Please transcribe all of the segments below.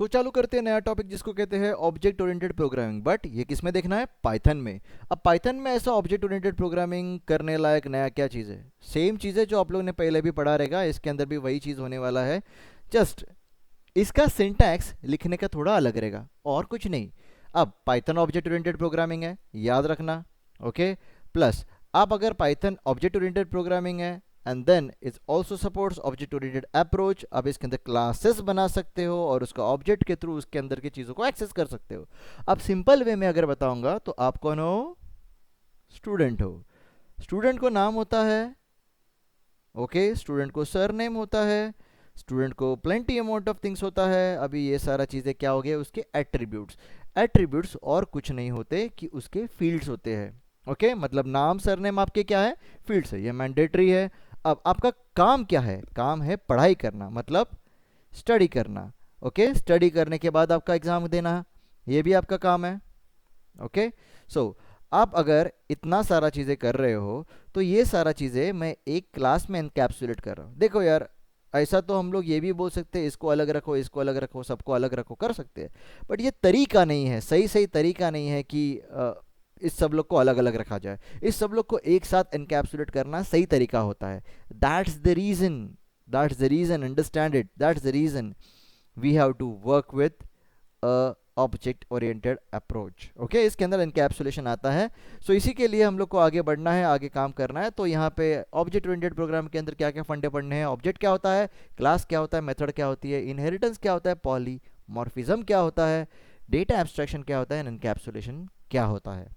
चालू करते हैं नया टॉपिक जिसको कहते हैं ऑब्जेक्ट ओरिएंटेड प्रोग्रामिंग। बट ये किस में देखना है? पाइथन में। अब पाइथन में ऐसा ऑब्जेक्ट ओरिएंटेड प्रोग्रामिंग करने लायक नया क्या चीज़ है? सेम चीज़ है जो आप लोगों ने पहले भी पढ़ा रहेगा, इसके अंदर भी वही चीज़ होने वाला है। जस्ट इसका सिंटैक्स लिखने का थोड़ा अलग रहेगा और कुछ नहीं। अब पाइथन ऑब्जेक्ट ओरिएंटेड प्रोग्रामिंग है, याद रखना। ओके। प्लस आप अगर पाइथन ऑब्जेक्ट ओरिएंटेड प्रोग्रामिंग है and then it also supports object oriented approach, अब इसके अंदर क्लासेस बना सकते हो और उसका ऑब्जेक्ट के थ्रू उसके अंदर की चीज़ों को एक्सेस कर सकते हो। अब सिंपल वे में अगर बताऊंगा तो आप कौन हो? स्टूडेंट हो। स्टूडेंट को नाम होता है, ओके, स्टूडेंट को सर नेम होता है, स्टूडेंट को प्लेंटी अमाउंट ऑफ थिंग्स होता है। अभी ये सारा चीज़ें क्या हो गया? उसके एट्रीब्यूट्स। एट्रीब्यूट्स और कुछ नहीं होते कि उसके फील्ड्स होते हैं। ओके, मतलब नाम सर नेम आपके क्या है? फील्ड्स है, ये मैंडेटरी है। अब आपका काम क्या है? काम है पढ़ाई करना, मतलब स्टडी करना। ओके, स्टडी करने के बाद आपका एग्जाम देना, ये भी आपका काम है। ओके। सो आप अगर इतना सारा चीज़ें कर रहे हो तो ये सारा चीज़ें मैं एक क्लास में इनकैप्सुलेट कर रहा हूँ। देखो यार, ऐसा तो हम लोग ये भी बोल सकते हैं इसको अलग रखो, इसको अलग रखो, सबको अलग रखो, कर सकते हैं। बट ये तरीका नहीं है, सही सही तरीका नहीं है कि इस सब लोग को अलग अलग रखा जाए। इस सब लोग को एक साथ इनकैप्सुलेट करना सही तरीका होता है। That's the reason, that's the reason, understand it, that's the reason we have to work with object oriented approach. Okay, इसके अंदर इनकैप्सुलेशन आता है। सो इसी के लिए हम लोग को आगे बढ़ना है, आगे काम करना है। तो यहाँ पे ऑब्जेक्ट ओरिएंटेड प्रोग्राम के अंदर क्या क्या फंडे पढ़ने हैं? ऑब्जेक्ट क्या होता है, क्लास क्या होता है, मेथड क्या होती है, इनहेरिटेंस क्या होता है, पॉलीमॉर्फिज्म क्या होता है, डेटा एब्स्ट्रैक्शन क्या होता है, एंड इनकैप्सुलेशन क्या होता है।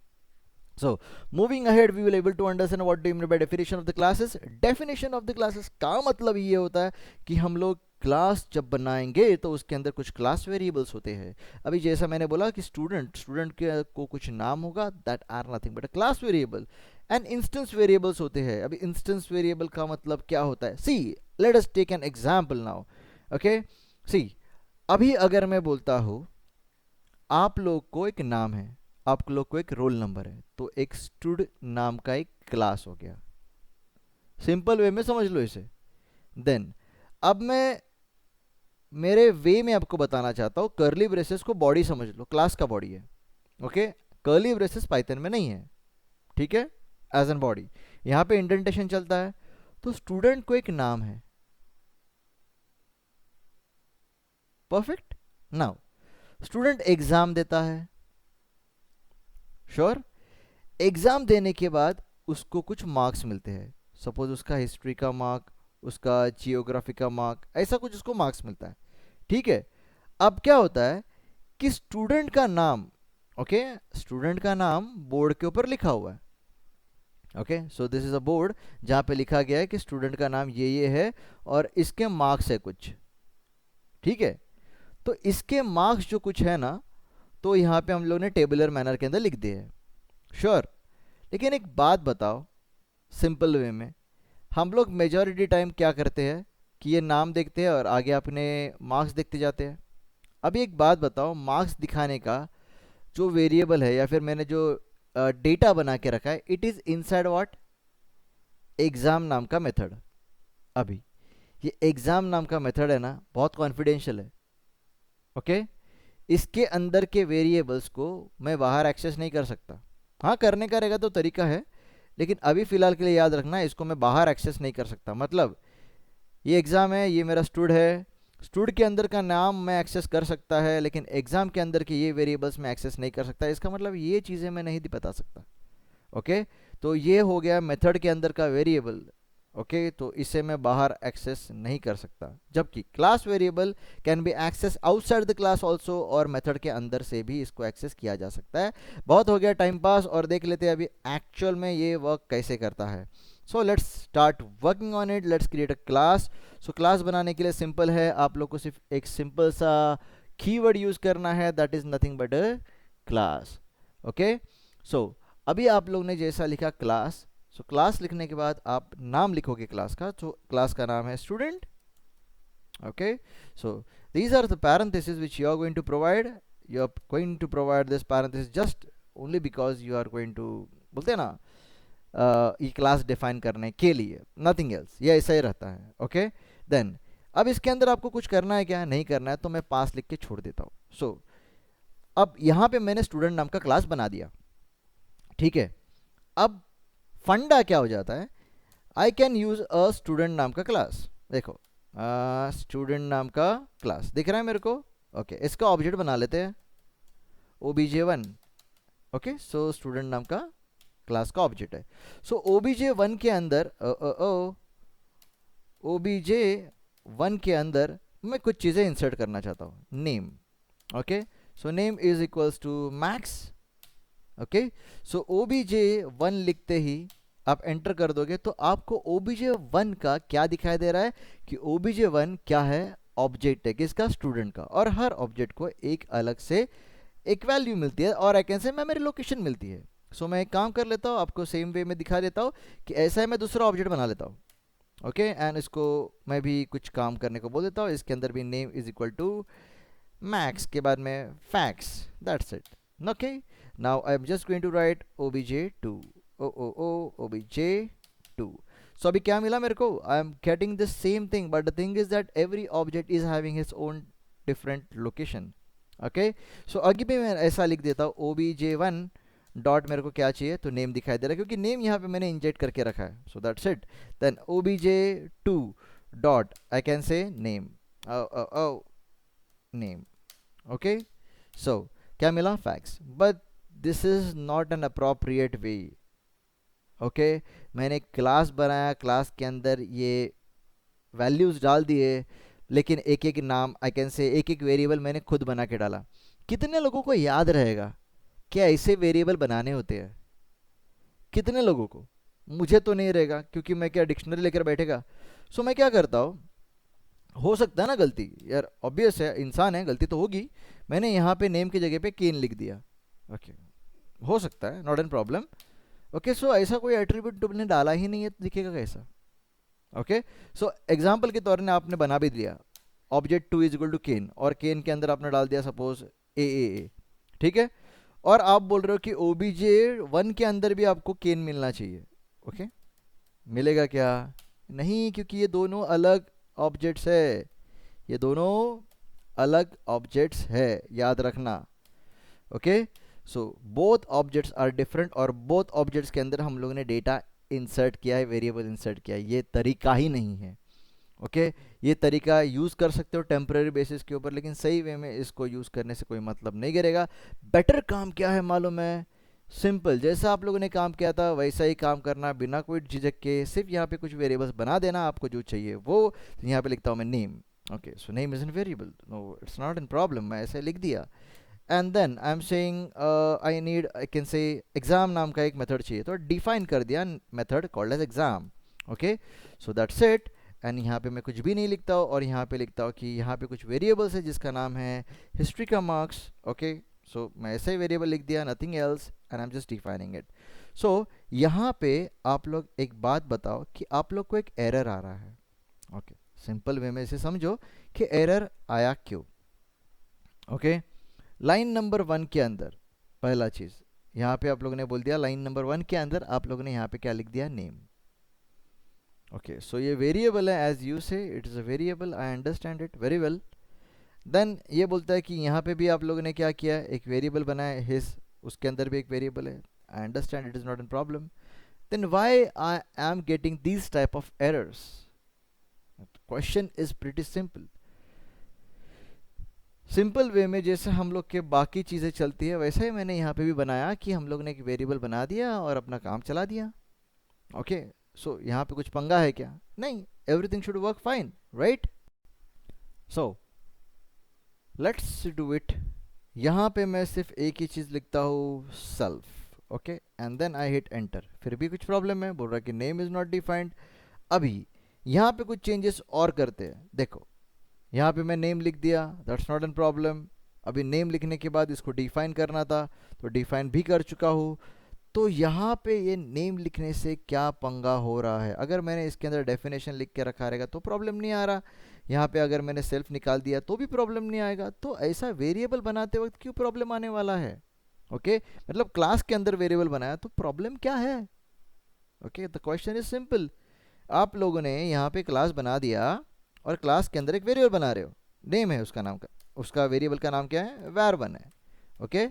So, moving ahead, we will able to understand what do you mean by definition of the classes. Definition of the classes का मतलब ये होता है कि हम लोग क्लास जब बनाएंगे तो उसके अंदर कुछ क्लास वेरिएबल्स होते हैं। अभी जैसा मैंने बोला कि स्टूडेंट के को कुछ नाम होगा, that are nothing but a class variable. And instance variables होते हैं। अभी इंस्टेंस वेरिएबल का मतलब क्या होता है? See, let us take an example now. Okay, see, अभी अगर मैं बोलता हूँ आप लोग को एक नाम है, आप लोग को एक रोल नंबर है, तो एक स्टूड नाम का एक क्लास हो गया। सिंपल वे में समझ लो इसे। देन अब मैं मेरे वे में आपको बताना चाहता हूं, कर्ली ब्रेसेस को बॉडी समझ लो, क्लास का बॉडी है। ओके, कर्ली ब्रेसेस पाइथन में नहीं है, ठीक है, एज एन बॉडी। यहां पे इंडेंटेशन चलता है। तो स्टूडेंट को एक नाम है, परफेक्ट। नाउ स्टूडेंट एग्जाम देता है, श्योर। एग्जाम देने के बाद उसको कुछ मार्क्स मिलते हैं। सपोज उसका हिस्ट्री का मार्क, उसका जियोग्राफी का मार्क, ऐसा कुछ उसको मार्क्स मिलता है, ठीक है। अब क्या होता है कि स्टूडेंट का नाम, ओके, स्टूडेंट का नाम बोर्ड के ऊपर लिखा हुआ है। Okay, so this is a board जहां पे लिखा गया है कि स्टूडेंट का नाम ये है और इसके मार्क्स है कुछ, ठीक है। तो इसके मार्क्स जो कुछ है ना, तो यहाँ पे हम लोग ने टेबुलर मैनर के अंदर लिख दिए हैं, श्योर। लेकिन एक बात बताओ, सिंपल वे में हम लोग मेजॉरिटी टाइम क्या करते हैं कि ये नाम देखते हैं और आगे अपने मार्क्स देखते जाते हैं। अभी एक बात बताओ, मार्क्स दिखाने का जो वेरिएबल है या फिर मैंने जो डेटा बना के रखा है, it is inside what? Exam नाम का मेथड। अभी ये एग्ज़ाम नाम का मेथड है ना, बहुत कॉन्फिडेंशियल है। ओके, इसके अंदर के वेरिएबल्स को मैं बाहर एक्सेस नहीं कर सकता। हाँ, करने का रहेगा तो तरीका है, लेकिन अभी फ़िलहाल के लिए याद रखना, इसको मैं बाहर एक्सेस नहीं कर सकता। मतलब ये एग्ज़ाम है, ये मेरा स्टूड है, स्टूड के अंदर का नाम मैं एक्सेस कर सकता है, लेकिन एग्ज़ाम के अंदर के ये वेरिएबल्स मैं एक्सेस नहीं कर सकता। इसका मतलब ये चीज़ें मैं नहीं बता सकता। ओके, तो ये हो गया मेथड के अंदर का वेरिएबल। ओके, तो इसे मैं बाहर एक्सेस नहीं कर सकता, जबकि class variable can be access outside the class also, और मेथड के अंदर से भी इसको एक्सेस किया जा सकता है। बहुत हो गया टाइम पास, और देख लेते हैं अभी एक्चुअल में ये वर्क कैसे करता है। So let's start working on it, let's create a class. So class बनाने के लिए सिंपल है, आप लोग को सिर्फ एक सिंपल सा कीवर्ड यूज करना है, that is nothing but a class. Okay, so अभी आप लोग ने जैसा लिखा क्लास, सो क्लास लिखने के बाद आप नाम लिखोगे क्लास का, तो क्लास का नाम है student. Okay, so these are the parentheses which you are going to provide. You are going to provide this parenthesis just only because you are going to, बोलते हैं ना, ये क्लास डिफाइन करने के लिए, नथिंग एल्स, ये ऐसा ही रहता है। ओके, देन अब इसके अंदर आपको कुछ करना है क्या, नहीं करना है, तो मैं पास लिख के छोड़ देता हूँ। सो अब यहाँ पे मैंने स्टूडेंट नाम का क्लास बना दिया, ठीक है। अब फंडा क्या हो जाता है, I can use a student नाम का क्लास। देखो स्टूडेंट नाम का क्लास दिख रहा है मेरे को। ओके इसका ऑब्जेक्ट बना लेते हैं obj1। ओके सो स्टूडेंट नाम का क्लास का ऑब्जेक्ट है। सो obj1 के अंदर obj1 के अंदर मैं कुछ चीज़ें इंसर्ट करना चाहता हूँ, name. Okay so name is equals to Max. Okay so obj1 लिखते ही आप एंटर कर दोगे तो आपको obj1 का क्या दिखाई दे रहा है कि obj1 क्या है, ऑब्जेक्ट है किसका, स्टूडेंट का। और हर ऑब्जेक्ट को एक अलग से एक वैल्यू मिलती है और आई कैन से मेमोरी लोकेशन मिलती है। सो मैं एक काम कर लेता हूँ, आपको सेम वे में दिखा देता हूँ कि ऐसा है, मैं दूसरा ऑब्जेक्ट बना लेता हूँ। ओके एंड इसको मैं भी कुछ काम करने को बोल देता हूँ, इसके अंदर भी name is equal to max के बाद में fax, that's it. Okay now I am just going to write obj2 obj2। So अभी क्या मिला मेरे को, I am getting the same thing but the thing is that every object is having his own different location. Okay so अभी भी मैं ऐसा लिख देता हूँ obj1 डॉट मेरे को क्या चाहिए, तो नेम दिखाई दे रहा है क्योंकि नेम यहाँ पे मैंने इंजेक्ट करके रखा है। So that's it. Then obj2 dot I can say name name. Okay so क्या मिला, fax. But this is not an appropriate way. Okay मैंने क्लास बनाया, क्लास के अंदर ये वैल्यूज डाल दिए, लेकिन एक एक नाम आई कैन से एक एक वेरिएबल मैंने खुद बना के डाला। कितने लोगों को याद रहेगा क्या ऐसे वेरिएबल बनाने होते हैं, कितने लोगों को, मुझे तो नहीं रहेगा क्योंकि मैं क्या डिक्शनरी लेकर बैठेगा। सो मैं क्या करता हूँ, हो सकता है ना गलती, यार ऑब्वियस है इंसान है, गलती तो होगी। मैंने यहाँ पे नेम की जगह पे केन लिख दिया। ओके हो सकता है, not an problem. Okay so ऐसा कोई एट्रीब्यूट तुमने डाला ही नहीं है तो दिखेगा कैसा। ओके सो एग्जाम्पल के तौर में आपने बना भी दिया ऑब्जेक्ट 2 इज इक्वल टू केन, और केन के अंदर आपने डाल दिया सपोज ए, ठीक है। और आप बोल रहे हो कि obj1 के अंदर भी आपको केन मिलना चाहिए। ओके मिलेगा क्या, नहीं, क्योंकि ये दोनों अलग ऑब्जेक्ट्स है, ये दोनों अलग ऑब्जेक्ट्स है, याद रखना। Okay so both objects are different और बोथ ऑब्जेक्ट्स के अंदर हम लोगों ने डेटा इंसर्ट किया है, वेरिएबल इंसर्ट किया है, ये तरीका ही नहीं है। ओके ये तरीका यूज़ कर सकते हो टेम्परेरी बेसिस के ऊपर, लेकिन सही वे में इसको यूज़ करने से कोई मतलब नहीं करेगा। बेटर काम क्या है मालूम है, सिंपल, जैसा आप लोगों ने काम किया था वैसा ही काम करना, बिना कोई झिझक के। सिर्फ यहाँ पे कुछ वेरिएबल्स बना देना आपको जो चाहिए वो। यहाँ पे लिखता हूँ मैं name. Okay so name is an variable, no it's not an problem, मैं ऐसे लिख दिया। And then I am saying I need I can say exam नाम का एक मेथड चाहिए, तो डिफाइन कर दिया method called as exam. Okay so that's it. And यहाँ पे मैं कुछ भी नहीं लिखता हूँ और यहाँ पे लिखता हूँ कि यहाँ पे कुछ वेरिएबल्स है जिसका नाम है हिस्ट्री का मार्क्स। ओके सो मैं ऐसे ही वेरिएबल लिख दिया, nothing else, and I am just defining it. So यहाँ पे आप लोग एक बात बताओ कि आप लोग को एक एरर आ रहा है। ओके सिंपल वे में इसे समझो कि एरर आया क्यों। ओके लाइन नंबर 1 के अंदर पहला चीज़ यहाँ पे आप लोगों ने बोल दिया, लाइन नंबर 1 के अंदर आप लोगों ने यहाँ पे क्या लिख दिया, नेम। ओके सो ये वेरिएबल है, as you say it is a variable, I understand it very well. Then ये बोलता है कि यहाँ पे भी आप लोगों ने क्या किया, एक वेरिएबल बनाया हिज, उसके अंदर भी एक वेरिएबल है, I understand it is not an problem. Then why I am getting this type of errors, question is pretty simple. Simple way में जैसे हम लोग के बाकी चीज़ें चलती है वैसे ही मैंने यहाँ पे भी बनाया कि हम लोग ने एक वेरिएबल बना दिया और अपना काम चला दिया। ओके सो यहाँ पे कुछ पंगा है क्या, नहीं, everything should work fine, right. So let's do it. यहाँ पे मैं सिर्फ एक ही चीज़ लिखता हूँ, self. Okay and then I hit enter, फिर भी कुछ प्रॉब्लम है, बोल रहा है कि नेम इज़ नॉट डिफाइंड। अभी यहाँ पे कुछ चेंजेस और करते हैं, देखो यहाँ पे मैं नेम लिख दिया, दैट्स नॉट एन प्रॉब्लम। अभी नेम लिखने के बाद इसको डिफाइन करना था तो डिफाइन भी कर चुका हूँ। तो यहाँ पे ये नेम लिखने से क्या पंगा हो रहा है, अगर मैंने इसके अंदर डेफिनेशन लिख के रखा रहेगा तो प्रॉब्लम नहीं आ रहा, यहाँ पे अगर मैंने सेल्फ निकाल दिया तो भी प्रॉब्लम नहीं आएगा। तो ऐसा वेरिएबल बनाते वक्त क्यों प्रॉब्लम आने वाला है। ओके मतलब क्लास के अंदर वेरिएबल बनाया तो प्रॉब्लम क्या है। Okay the question is simple, आप लोगों ने यहाँ पे क्लास बना दिया, और क्लास के अंदर एक वेरिएबल बना रहे हो, नेम है उसका नाम का, उसका वेरिएबल का नाम क्या है, var1 है। ओके,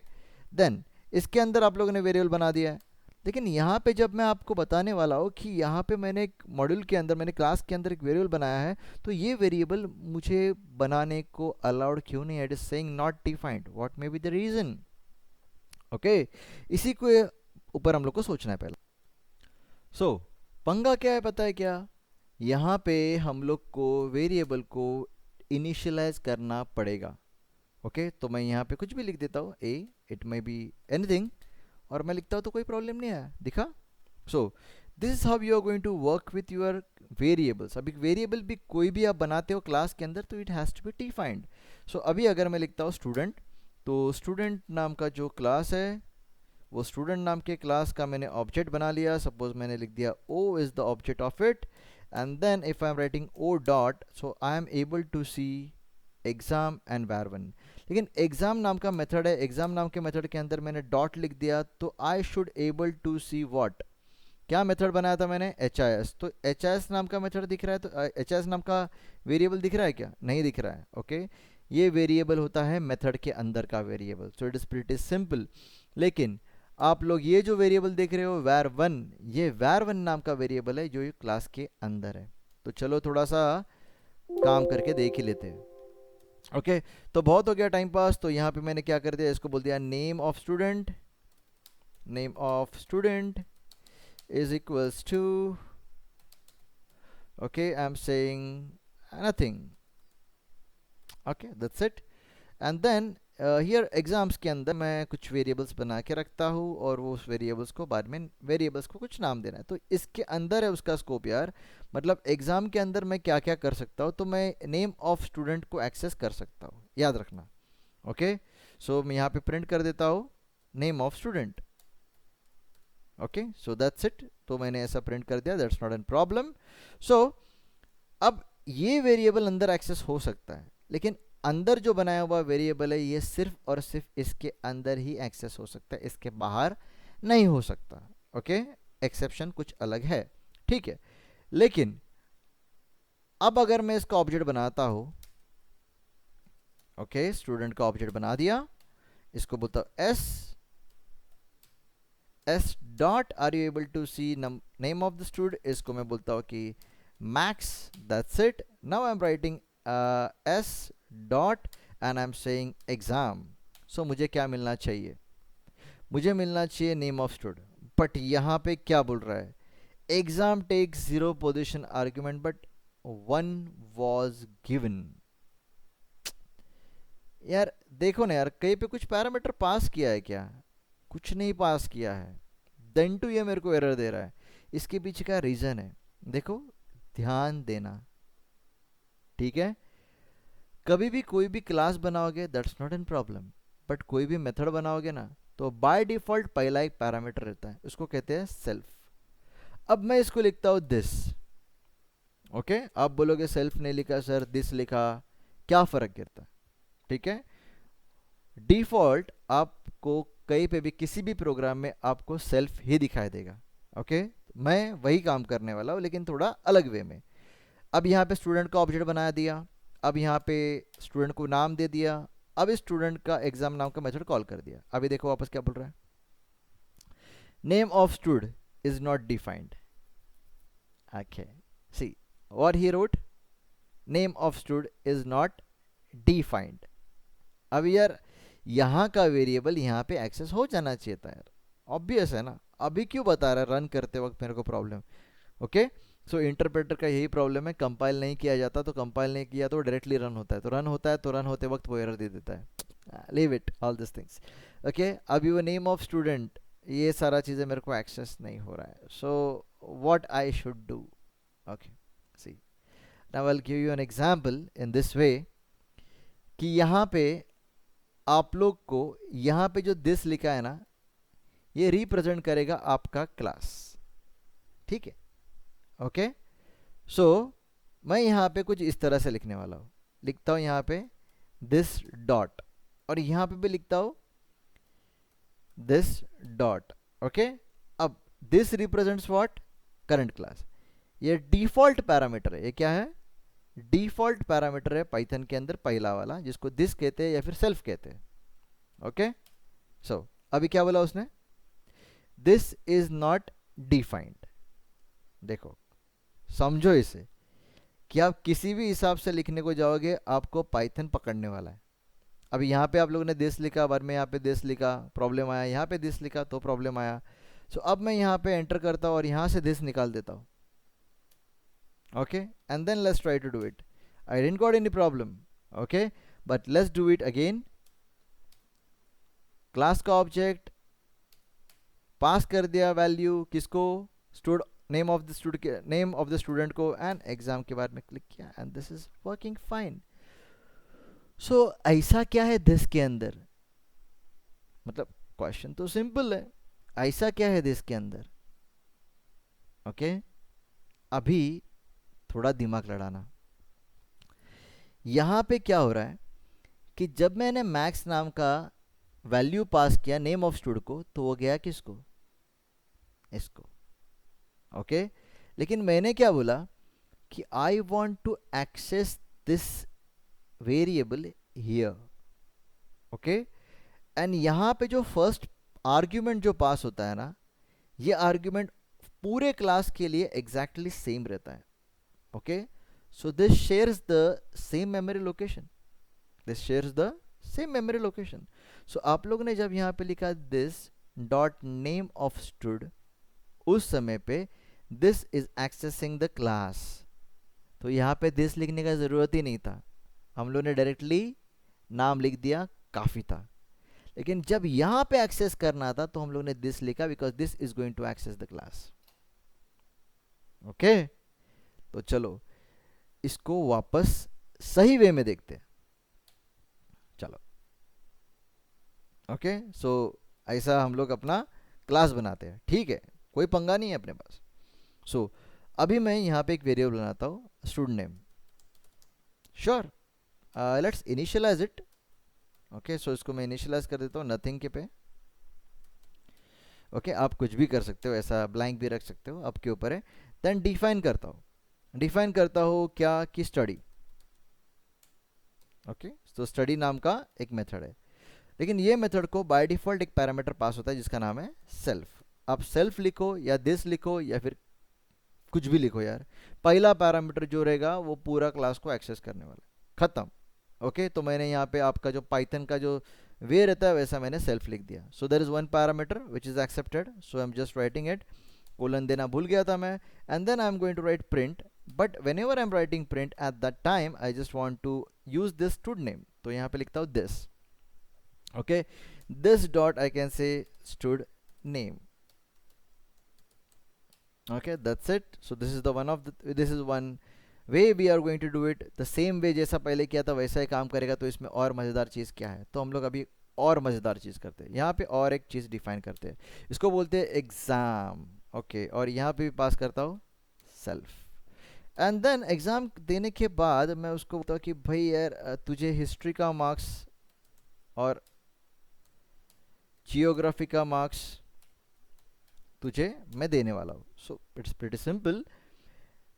देन इसके अंदर आप लोगों ने वेरिएबल बना दिया है। लेकिन यहाँ पे जब मैं आपको बताने वाला हूँ कि यहाँ पे मैंने एक मॉड्यूल के अंदर, मैंने क्लास के अंदर एक वेरिएबल बनाया है, तो ये वेरिएबल मुझे बनाने को अलाउड क्यों नहीं है? It is saying not defined, what may be the reason? Okay, इसी को ऊपर हम लोग को सोचना है पहले। सो पंगा क्या है पता है क्या? यहाँ पे हम लोग को वेरिएबल को इनिशियलाइज करना पड़ेगा। ओके, तो मैं यहाँ पे कुछ भी लिख देता हूँ, ए, इट मे बी एनीथिंग, और मैं लिखता हूँ तो कोई प्रॉब्लम नहीं है, दिखा? So this is how you are going to work with your variables. अभी वेरिएबल भी कोई भी आप बनाते हो क्लास के अंदर, तो it has to be defined. So अभी अगर मैं लिखता हूँ स्टूडेंट, तो स्टूडेंट नाम का जो क्लास है, वो स्टूडेंट नाम के क्लास का मैंने ऑब्जेक्ट बना लिया। सपोज मैंने लिख दिया O is the object of it, and then if I am writing O dot, so I am able to see exam and var1। लेकिन एग्जाम नाम का मेथड है, एग्जाम नाम के मेथड के अंदर मैंने डॉट लिख दिया, तो I should able to see what? क्या मेथड बनाया था मैंने? HIS। तो HIS नाम का मेथड दिख रहा है, तो HIS नाम का वेरिएबल दिख रहा है क्या? नहीं दिख रहा है। ओके, ये वेरिएबल होता है मेथड के अंदर का variable. So it is pretty simple. लेकिन आप लोग ये जो वेरिएबल देख रहे हो var1, ये var1 नाम का वेरिएबल है जो ये क्लास के अंदर है। तो चलो थोड़ा सा काम करके देख ही लेते हैं। ओके, तो बहुत हो गया टाइम पास। तो यहाँ पे मैंने क्या कर दिया, इसको बोल दिया name of student, name of student is equals to, okay, I'm saying nothing, okay, that's it। and then here exams के अंदर मैं कुछ वेरिएबल्स बना के रखता हूँ, और वो उस वेरिएबल्स को बाद में वेरिएबल्स को कुछ नाम देना है। तो इसके अंदर है उसका स्कोप यार, मतलब एग्जाम के अंदर मैं क्या क्या कर सकता हूँ, तो मैं नेम ऑफ स्टूडेंट को एक्सेस कर सकता हूँ, याद रखना। ओके, सो मैं यहाँ पे प्रिंट कर देता हूँ name of student. Okay, so that's it. तो मैंने ऐसा प्रिंट कर दिया, दैट्स नॉट एन प्रॉब्लम। सो अब ये वेरिएबल अंदर एक्सेस हो सकता है, लेकिन अंदर जो बनाया हुआ वेरिएबल है ये सिर्फ और सिर्फ इसके अंदर ही एक्सेस हो सकता है, इसके बाहर नहीं हो सकता। ओके, एक्सेप्शन कुछ अलग है, ठीक है। लेकिन अब अगर मैं इसका ऑब्जेक्ट बनाता हूं, ओके, स्टूडेंट का ऑब्जेक्ट बना दिया, इसको बोलता हूं S dot are you able to see name of the student, इसको मैं बोलता हूं कि max, that's it. Now I am writing S dot and I am saying exam. So मुझे क्या मिलना चाहिए? मुझे मिलना चाहिए नेम ऑफ स्टूडेंट, बट यहाँ पे क्या बोल रहा है? Exam takes 0 position argument but 1 was given. यार देखो ना यार, कहीं पे कुछ पैरामीटर पास किया है क्या? कुछ नहीं पास किया है, देन टू ये मेरे को एरर दे रहा है। इसके पीछे क्या रीजन है? देखो, ध्यान देना, ठीक है। कभी भी कोई भी क्लास बनाओगे that's not an problem, but कोई भी मेथड बनाओगे ना, तो बाय डिफॉल्ट पहला एक पैरामीटर रहता है, उसको कहते हैं सेल्फ। अब मैं इसको लिखता हूं दिस। ओके, आप बोलोगे सेल्फ नहीं लिखा सर, दिस लिखा, क्या फर्क गिरता? ठीक है, डिफॉल्ट आपको कहीं पे भी किसी भी प्रोग्राम में आपको सेल्फ ही दिखाई देगा। ओके, मैं वही काम करने वाला हूँ, लेकिन थोड़ा अलग वे में। अब यहाँ पे स्टूडेंट का ऑब्जेक्ट बना दिया, अब यहाँ पे स्टूडेंट को नाम दे दिया, अब इस स्टूडेंट का एग्जाम नाम का मेथड कॉल कर दिया। अभी देखो वापस क्या बोल रहा है, name of student is not defined. Okay, see what he wrote, name of student is not defined. अब यार यहाँ का वेरिएबल यहाँ पे एक्सेस हो जाना चाहिए था यार, ऑब्वियस है ना। अभी क्यों बता रहा है रन करते वक्त मेरे को प्रॉब्लम? ओके, सो इंटरप्रेटर का यही प्रॉब्लम है, कंपाइल नहीं किया जाता, तो कंपाइल नहीं किया तो डायरेक्टली रन होता है, तो रन होता है तो रन होते वक्त वो एरर दे देता है। Leave it all this things. Okay, अभी वो नेम ऑफ स्टूडेंट, ये सारा चीज़ें मेरे को एक्सेस नहीं हो रहा है। So what I should do? Okay, see now I will give you an example in this way, कि यहाँ पे आप लोग को यहाँ पे जो दिस लिखा है ना, ये रिप्रेजेंट करेगा आपका क्लास, ठीक है। ओके, सो मैं यहाँ पे कुछ इस तरह से लिखने वाला हूँ, लिखता हूँ यहाँ पे दिस डॉट, और यहाँ पे भी लिखता हूँ दिस डॉट। ओके, अब this represents what? Current class. ये डिफॉल्ट पैरामीटर है, ये क्या है? डिफॉल्ट पैरामीटर है पाइथन के अंदर पहला वाला, जिसको दिस कहते हैं या फिर सेल्फ कहते हैं। ओके, सो अभी क्या बोला उसने, दिस इज नॉट डिफाइंड। देखो, समझो इसे कि आप किसी भी हिसाब से लिखने को जाओगे आपको पाइथन पकड़ने वाला है। अभी यहाँ पे आप लोगों ने दिस लिखा, बार में यहाँ पे दिस लिखा, प्रॉब्लम आया, यहाँ पे दिस लिखा तो प्रॉब्लम आया। सो अब मैं यहाँ पे एंटर करता हूँ और यहाँ से दिस निकाल देता हूँ। Okay, and then let's try to do it. I didn't got any problem. Okay, but let's do it again. Class का ऑब्जेक्ट पास कर दिया वैल्यू किसको, stud name of the student, name of the student को, and exam के बाद में click किया and this is working fine. So ऐसा क्या है दिस के अंदर, मतलब क्वेश्चन तो सिंपल है, ऐसा क्या है दिस के अंदर। ओके, अभी थोड़ा दिमाग लड़ाना। यहां पे क्या हो रहा है कि जब मैंने मैक्स नाम का वैल्यू पास किया नेम ऑफ स्टूडेंट को, तो वो गया किसको, इसको। ओके, लेकिन मैंने क्या बोला कि I want to access this variable here. Okay, and यहाँ पे जो फर्स्ट आर्ग्यूमेंट जो पास होता है ना, ये आर्ग्यूमेंट पूरे क्लास के लिए एग्जैक्टली सेम रहता है। Okay, so this shares the same memory location, this shares the same memory location. So आप लोगों ने जब यहाँ पे लिखा this dot name of stud, उस समय पे this is accessing the class, तो यहाँ पे दिस लिखने का ज़रूरत ही नहीं था, हम लोगों ने डायरेक्टली नाम लिख दिया, काफ़ी था। लेकिन जब यहाँ पे एक्सेस करना था तो हम लोगों ने दिस लिखा, because this is going to access the class. Okay, तो चलो इसको वापस सही वे में देखते हैं। चलो, ओके, सो ऐसा हम लोग अपना क्लास बनाते हैं, ठीक है, कोई पंगा नहीं है अपने पास। सो अभी मैं यहाँ पे एक वेरिएबल बनाता हूँ, student name. Sure, let's initialize it. Okay, so इसको मैं इनिशियलाइज कर देता हूँ नथिंग के पे। ओके, आप कुछ भी कर सकते हो, ऐसा ब्लैंक भी रख सकते हो, आपके ऊपर है। देन डिफाइन करता हूँ, डिफाइन करता हूँ क्या कि स्टडी। ओके, तो स्टडी नाम का एक मेथड है, लेकिन ये मेथड को बाय डिफॉल्ट एक पैरामीटर पास होता है जिसका नाम है सेल्फ। आप सेल्फ लिखो या दिस लिखो या फिर कुछ भी लिखो यार, पहला पैरामीटर जो रहेगा वो पूरा क्लास को एक्सेस करने वाला है, खत्म। ओके, तो मैंने यहाँ पे आपका जो पाइथन का जो वे रहता है वैसा मैंने सेल्फ लिख दिया। So there is one parameter which is accepted, so I am just writing it, colon देना भूल गया था मैं, and then I am going to write print. But whenever I am writing print at that time I just want to use this student name, तो यहाँ पे लिखता हूँ this. Okay, this dot I can say stud name. Okay, that's it. So this is the one of the, this is one way we are going to do it the same way जैसा पहले किया था वैसा ही काम करेगा। तो इसमें और मज़ेदार चीज़ क्या है, तो हम लोग अभी और मज़ेदार चीज़ करते हैं, यहाँ पे और एक चीज़ डिफाइन करते हैं, इसको बोलते हैं एग्ज़ाम। ओके, और यहाँ पे भी पास करता हूँ सेल्फ, एंड देन एग्ज़ाम देने के बाद मैं उसको बोलता हूँ कि भाई यार तुझे हिस्ट्री का मार्क्स और जियोग्राफी का मार्क्स तुझे मैं देने वाला हूँ। So it's pretty simple.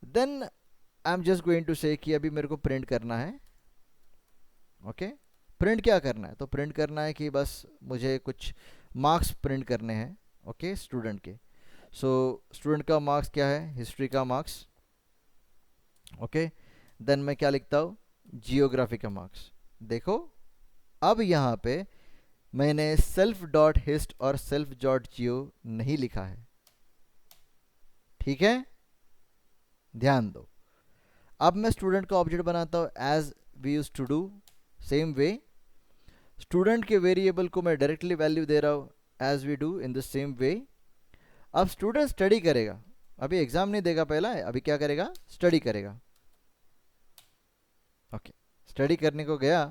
Then I am just going to say कि अभी मेरे को प्रिंट करना है। ओके, प्रिंट क्या करना है, तो प्रिंट करना है कि बस मुझे कुछ मार्क्स प्रिंट करने हैं। ओके, स्टूडेंट के। सो स्टूडेंट का मार्क्स क्या है, हिस्ट्री का मार्क्स। ओके, देन मैं क्या लिखता हूँ, जियोग्राफी का मार्क्स। देखो अब यहाँ पे मैंने सेल्फ डॉट हिस्ट और सेल्फ डॉट जियो नहीं लिखा है, ठीक है, ध्यान दो। अब मैं स्टूडेंट का ऑब्जेक्ट बनाता हूँ as we use to do, same way. Student के वेरिएबल को मैं डायरेक्टली वैल्यू दे रहा हूँ as we do in the same way. अब स्टूडेंट स्टडी करेगा, अभी एग्जाम नहीं देगा पहला है, अभी क्या करेगा, स्टडी करेगा। ओके, स्टडी करने को गया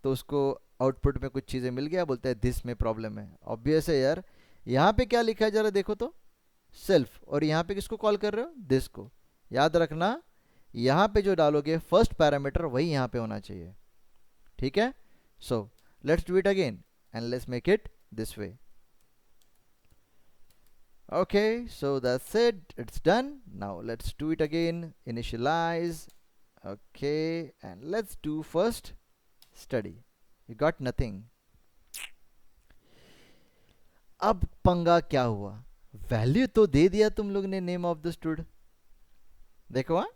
तो उसको आउटपुट में कुछ चीज़ें मिल गया, बोलता है दिस में प्रॉब्लम है। ऑब्वियस है यार, यहाँ पे क्या लिखा है जरा देखो तो, सेल्फ, और यहाँ पे किसको कॉल कर रहे हो, दिस को। याद रखना यहाँ पे जो डालोगे फर्स्ट पैरामीटर वही यहाँ पे होना चाहिए, ठीक है। सो let's do it again and let's make it this way. Okay, so that's it, it's done. Now let's do it again, initialize. Okay and let's do first study. You got nothing. अब पंगा क्या हुआ, value तो दे दिया तुम लोग ने name of the stood. देखो हाँ,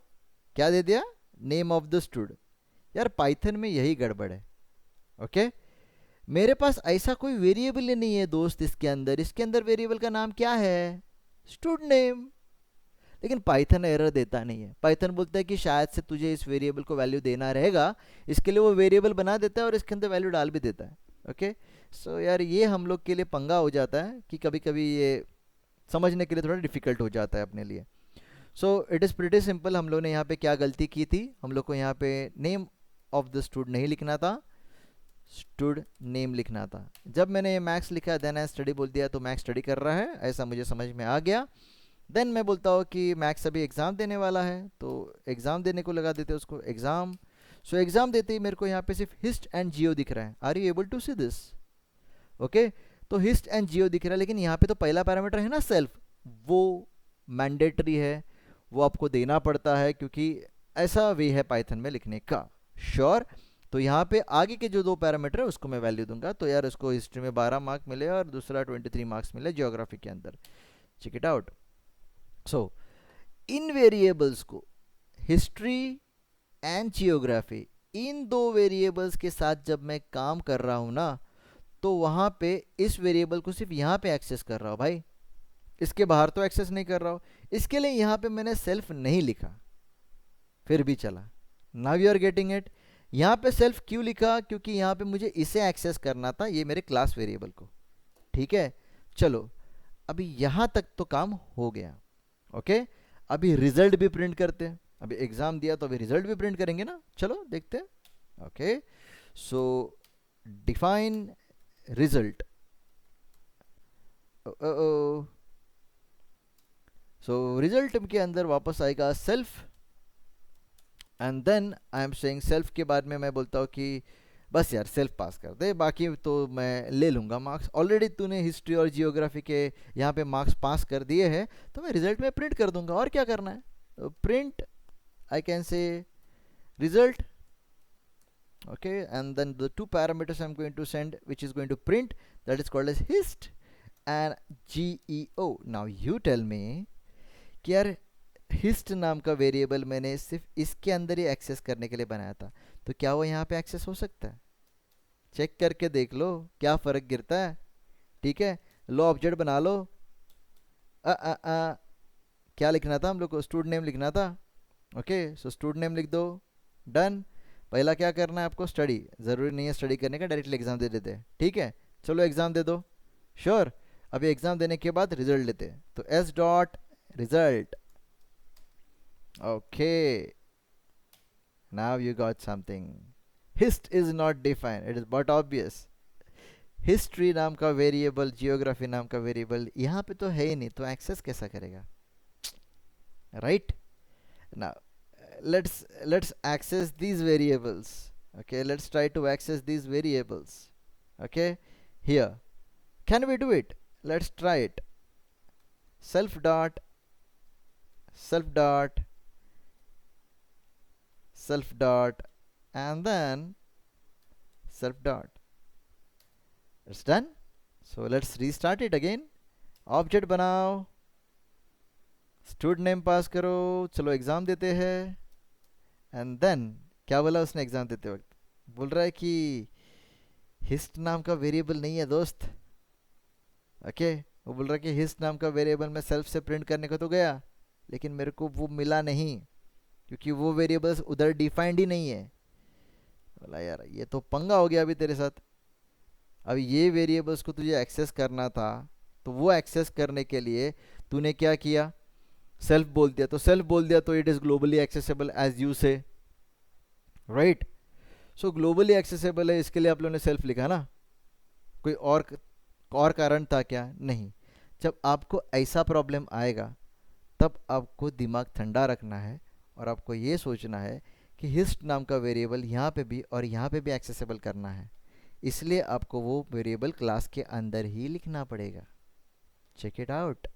क्या दे दिया, नेम ऑफ द स्टूड. यार पाइथन में यही गड़बड़ है. ओके मेरे पास ऐसा कोई वेरिएबल ही नहीं है दोस्त. इसके अंदर वेरिएबल का नाम क्या है, स्टूड नेम. लेकिन पाइथन एरर देता नहीं है. पाइथन बोलता है कि शायद से तुझे इस वेरिएबल को वैल्यू देना रहेगा, इसके लिए वो वेरिएबल बना देता है और इसके अंदर वैल्यू डाल भी देता है. ओके सो यार ये हम लोग के लिए पंगा हो जाता है कि कभी कभी ये समझने के लिए थोड़ा डिफिकल्ट हो जाता है अपने लिए. So it is pretty simple. हम लोग ने यहाँ पे क्या गलती की थी, हम लोग को यहाँ पे नेम ऑफ द स्टूड नहीं लिखना था, स्टूड नेम लिखना था. जब मैंने मैक्स लिखा देन आई स्टडी बोल दिया तो मैक्स स्टडी कर रहा है ऐसा मुझे समझ में आ गया. देन मैं बोलता हूँ कि मैक्स अभी एग्ज़ाम देने वाला है तो एग्ज़ाम देने को लगा देते उसको एग्ज़ाम. सो एग्ज़ाम देते ही मेरे को यहाँ पे सिर्फ हिस्ट एंड जियो दिख रहा है. Are you able to see this. Okay तो हिस्ट एंड जियो दिख रहा है, लेकिन यहाँ पे तो पहला पैरामीटर है ना सेल्फ, वो मैंडेटरी है, वो आपको देना पड़ता है क्योंकि ऐसा वे है पाइथन में लिखने का. श्योर तो यहाँ पे आगे के जो दो पैरामीटर है उसको मैं वैल्यू दूंगा. तो यार उसको हिस्ट्री में 12 मार्क मिले और दूसरा 23 मार्क्स मिले जियोग्राफी के अंदर. Check it out. सो इन वेरिएबल्स को हिस्ट्री एंड जियोग्राफी, इन दो वेरिएबल्स के साथ जब मैं काम कर रहा हूँ ना, तो वहाँ पे इस वेरिएबल को सिर्फ यहाँ पे एक्सेस कर रहा हूँ भाई, इसके बाहर तो एक्सेस नहीं कर रहा हूँ. इसके लिए यहाँ पे मैंने सेल्फ नहीं लिखा, फिर भी चला. Now you are getting it. यहाँ पे सेल्फ क्यों लिखा, क्योंकि यहाँ पे मुझे इसे एक्सेस करना था, ये मेरे क्लास वेरिएबल को. ठीक है चलो अभी यहाँ तक तो काम हो गया. ओके अभी रिजल्ट भी प्रिंट करते हैं. अभी एग्जाम दिया तो अभी रिजल्ट भी प्रिंट करेंगे ना, चलो देखते हैं. Okay so define result. So result के अंदर वापस आएगा self and then I am saying self के बाद में मैं बोलता हूँ कि बस यार सेल्फ पास कर दे, बाकी तो मैं ले लूँगा मार्क्स. ऑलरेडी तूने हिस्ट्री और जियोग्राफी के यहाँ पे मार्क्स पास कर दिए हैं तो मैं रिजल्ट में प्रिंट कर दूंगा, और क्या करना है. प्रिंट आई कैन से result. okay and then the two parameters I'm going to send which is going to print, that is called as hist and geo. now you tell me कि यार hist नाम का variable मैंने सिर्फ इसके अंदर ही access करने के लिए बनाया था, तो क्या वो यहाँ पे एक्सेस हो सकता है. चेक करके देख लो क्या फ़र्क गिरता है. ठीक है लो ऑब्जेक्ट बना लो. क्या लिखना था हम लोग को, स्टूड नेम लिखना था. ओके सो स्टूड नेम लिख दो. डन. पहला क्या करना है आपको, स्टडी. ज़रूरी नहीं है स्टडी करने का, डायरेक्टली एग्ज़ाम दे देते हैं. ठीक है चलो एग्ज़ाम दे दो. श्योर अभी एग्ज़ाम देने के बाद रिजल्ट लेते हैं. तो S dot result. okay now you got something. hist is not defined, it is but obvious. History नाम का वेरिएबल, जियोग्राफी नाम का वेरिएबल यहाँ पे तो है ही नहीं, तो एक्सेस कैसा करेगा, right. Now let's access these variables. okay let's try to access these variables. okay here can we do it, let's try it. self dot self dot self dot and then self dot. It's done. So let's restart it again. Object बनाओ, stood name पास करो, चलो exam देते हैं. And then क्या बोला उसने exam देते वक्त, बोल रहा है कि हिस्ट नाम का वेरिएबल नहीं है दोस्त. ओके वो बोल रहा है कि हिस्ट नाम का वेरिएबल मैं सेल्फ से प्रिंट करने को तो गया, लेकिन मेरे को वो मिला नहीं क्योंकि वो वेरिएबल्स उधर डिफाइंड ही नहीं है. बोला यार ये तो पंगा हो गया अभी तेरे साथ. अब ये वेरिएबल्स को तुझे एक्सेस करना था, तो वो एक्सेस करने के लिए तूने क्या किया, सेल्फ बोल दिया. तो सेल्फ बोल दिया तो it is globally accessible as you say, right. So globally accessible है, इसके लिए आप लोगों ने सेल्फ लिखा ना. कोई और कारण था क्या, नहीं. जब आपको ऐसा प्रॉब्लम आएगा तब आपको दिमाग ठंडा रखना है और आपको ये सोचना है कि हिस्ट नाम का वेरिएबल यहाँ पे भी और यहाँ पे भी एक्सेसिबल करना है, इसलिए आपको वो वेरिएबल क्लास के अंदर ही लिखना पड़ेगा. Check it out.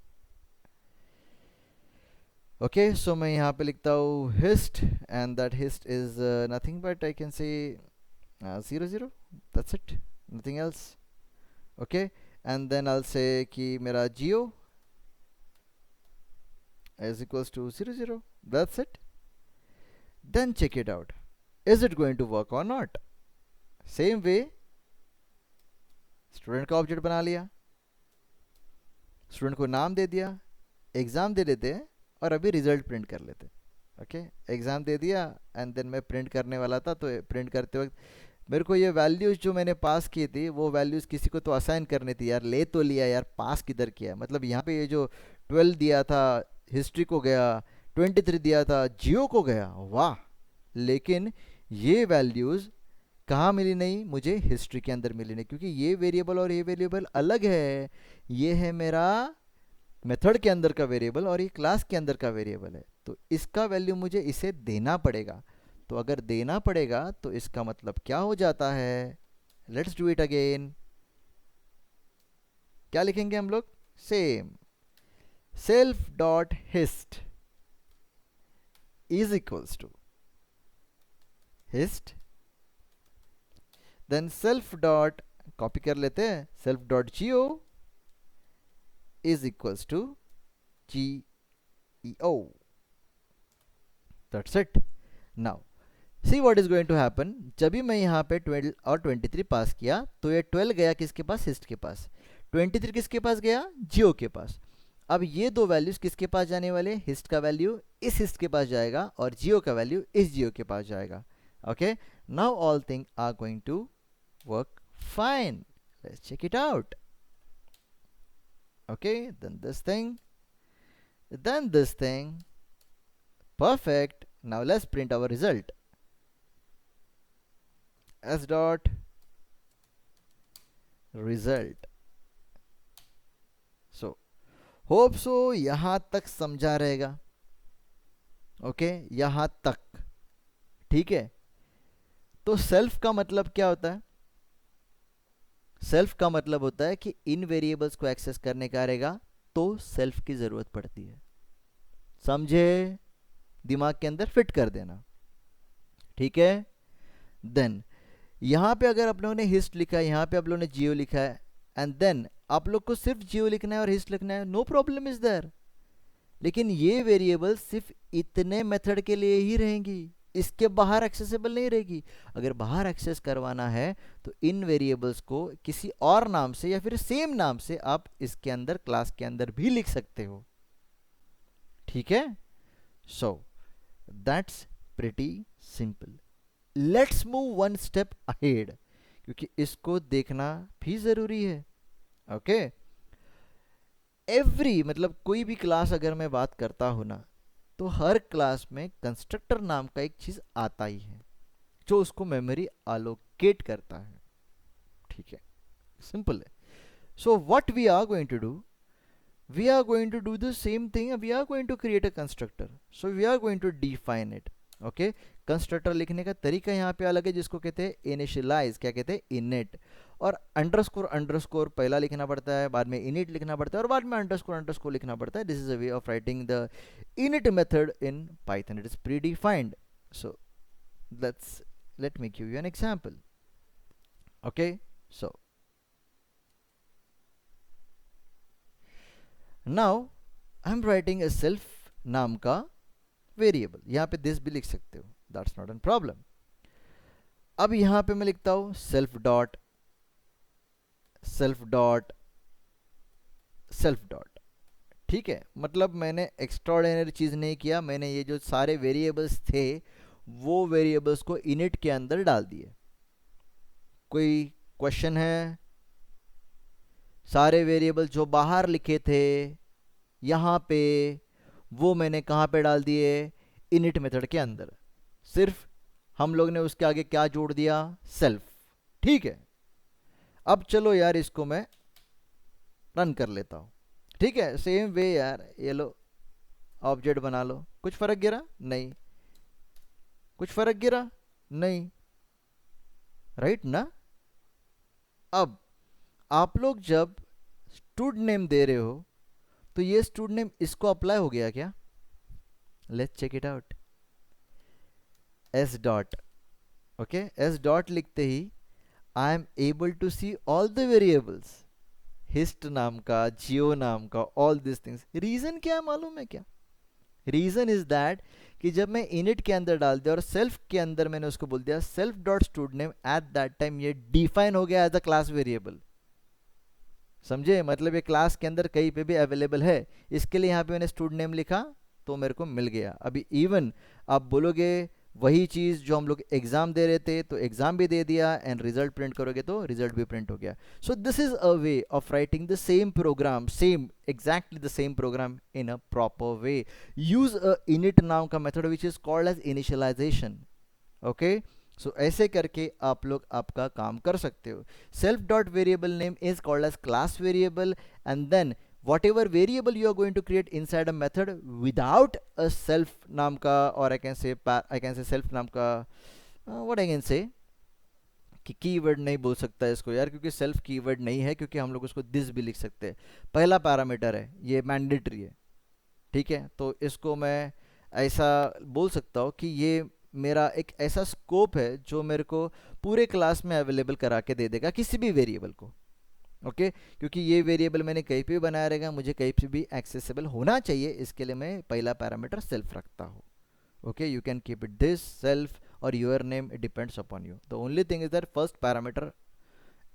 Okay so मैं यहाँ पे लिखता हूँ hist and that hist is nothing but I can say 00, that's it, nothing else. Okay and then I'll say कि मेरा geo is equals to 00, that's it. Then check it out, is it going to work or not. Same way student का object बना लिया, student को नाम दे दिया, exam दे देते हैं और अभी रिजल्ट प्रिंट कर लेते हैं. ओके एग्ज़ाम दे दिया एंड देन मैं प्रिंट करने वाला था, तो प्रिंट करते वक्त मेरे को ये वैल्यूज़ जो मैंने पास की थी वो वैल्यूज़ किसी को तो असाइन करनी थी यार. ले तो लिया यार, पास किधर किया. मतलब यहाँ पे ये जो 12 दिया था हिस्ट्री को गया, 23 दिया था जियो को गया, वाह. लेकिन ये वैल्यूज़ कहाँ मिली नहीं, मुझे हिस्ट्री के अंदर मिली नहीं, क्योंकि ये वेरिएबल और ये वेरिएबल अलग है. ये है मेरा मेथड के अंदर का वेरिएबल और ये क्लास के अंदर का वेरिएबल है, तो इसका वैल्यू मुझे इसे देना पड़ेगा. तो अगर देना पड़ेगा तो इसका मतलब क्या हो जाता है, लेट्स डू इट अगेन. क्या लिखेंगे हम लोग, same self dot hist is equals to hist, then self dot, copy कर लेते हैं, self dot geo is equals to GEO. That's it. Now see what is going to happen. जब भी मैं यहाँ पे 12 और 23 पास किया तो ये 12 गया किसके पास, हिस्ट के पास. 23 किसके पास गया, जियो के पास. अब ये दो वैल्यूज किसके पास जाने वाले, हिस्ट का वैल्यू इस हिस्ट के पास जाएगा और जियो का वैल्यू इस जियो के पास जाएगा. Okay now all thing are going to work fine. Let's check it out. Okay, then this thing, perfect. Now let's print our result. S dot result. So hope so यहाँ तक समझा रहेगा. ओके यहाँ तक ठीक है. तो सेल्फ का मतलब क्या होता है, सेल्फ का मतलब होता है कि इन वेरिएबल्स को एक्सेस करने का रहेगा तो सेल्फ की जरूरत पड़ती है. समझे, दिमाग के अंदर फिट कर देना. ठीक है. देन यहां पे अगर आप लोगों ने हिस्ट लिखा है, यहां पे आप लोगों ने जियो लिखा है, एंड देन आप लोग को सिर्फ जियो लिखना है और हिस्ट लिखना है, नो प्रॉब्लम इज देयर. लेकिन ये वेरिएबल सिर्फ इतने मेथड के लिए ही रहेंगी, इसके बाहर एक्सेसिबल नहीं रहेगी. अगर बाहर एक्सेस करवाना है तो इन वेरिएबल्स को किसी और नाम से या फिर सेम नाम से आप इसके अंदर क्लास के अंदर भी लिख सकते हो. ठीक है. So that's pretty simple. Let's move one step ahead, क्योंकि इसको देखना भी जरूरी है. ओके एवरी मतलब कोई भी क्लास अगर मैं बात करता हूं ना, तो हर क्लास में कंस्ट्रक्टर नाम का एक चीज आता ही है जो उसको मेमोरी अलोकेट करता है. ठीक है, सिंपल है. So what we are going to do, we are going to do the same thing. We are going to create a constructor, so we are going to define it. Okay constructor लिखने का तरीका यहाँ पे अलग है, जिसको कहते हैं इनिशियलाइज, क्या कहते हैं, इनिट. और अंडरस्कोर अंडरस्कोर पहला लिखना पड़ता है, बाद में इनिट लिखना पड़ता है और बाद में अंडरस्कोर अंडरस्कोर लिखना पड़ता है. This is a way of writing the init method in Python. It is predefined. So let me give you an example. Okay, so now I'm writing a self नाम का वेरिएबल. यहाँ पे this भी लिख सकते हो, that's not a problem. अब यहाँ पे मैं लिखता हूँ self dot self dot self dot. ठीक है, मतलब मैंने एक्स्ट्राऑर्डिनरी चीज़ नहीं किया, मैंने ये जो सारे वेरिएबल्स थे वो वेरिएबल्स को इनिट के अंदर डाल दिए. कोई क्वेश्चन है, सारे वेरिएबल जो बाहर लिखे थे यहाँ पे वो मैंने कहाँ पे डाल दिए, इनिट मेथड के अंदर. सिर्फ हम लोग ने उसके आगे क्या जोड़ दिया, सेल्फ. ठीक है, अब चलो यार इसको मैं रन कर लेता हूँ. ठीक है, सेम वे यार, ये लो ऑब्जेक्ट बना लो. कुछ फर्क गिरा नहीं, कुछ फर्क गिरा नहीं, राइट ना. अब आप लोग जब स्टूड नेम दे रहे हो तो ये स्टूड नेम इसको अप्लाई हो गया क्या, let's check it out. S dot, okay, S dot लिखते ही I am able to see all the variables, हिस्ट नाम का, जियो नाम का, ऑल दिस थिंग्स। रीजन क्या है मालूम है क्या? रीजन इज दैट कि जब मैं इनिट के अंदर डाल दिया और सेल्फ के अंदर मैंने उसको बोल दिया self dot student name, eight that time ये डिफाइन हो गया एज अ क्लास वेरिएबल। समझे? मतलब ये क्लास के अंदर कहीं पे भी अवेलेबल है, इसके लिए यहाँ पे मैंने स्टूडेंट नेम लिखा तो मेरे को मिल गया। अभी इवन आप बोलोगे वही चीज़ जो हम लोग एग्जाम दे रहे थे तो एग्जाम भी दे दिया, एंड रिजल्ट प्रिंट करोगे तो रिजल्ट भी प्रिंट हो गया। So this is a way of writing the same program, same exactly the same program in a proper way. Use a init नाम का method which is called as initialization. Okay, so ऐसे करके आप लोग आपका काम कर सकते हो। Self dot variable name is called as class variable, and then whatever variable you are going to create inside a method without a self नाम का, or I can say self नाम का, what I can say कि keyword नहीं बोल सकता इसको यार, क्योंकि सेल्फ कीवर्ड नहीं है, क्योंकि हम लोग उसको दिस भी लिख सकते हैं। पहला पैरामीटर है, ये मैंडेटरी है, ठीक है? तो इसको मैं ऐसा बोल सकता हूँ कि ये मेरा एक ऐसा स्कोप है जो मेरे को पूरे क्लास में अवेलेबल करा के दे देगा किसी भी वेरिएबल को। ओके, क्योंकि ये वेरिएबल मैंने कहीं पे भी बनाया रहेगा, मुझे कहीं पे भी एक्सेसिबल होना चाहिए, इसके लिए मैं पहला पैरामीटर सेल्फ रखता हूँ। Okay, you can keep it this self or your name, it depends upon you. The only thing is that first parameter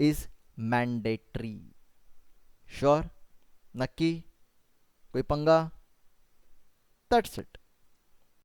is mandatory. Sure? नक्की? कोई पंगा? That's it.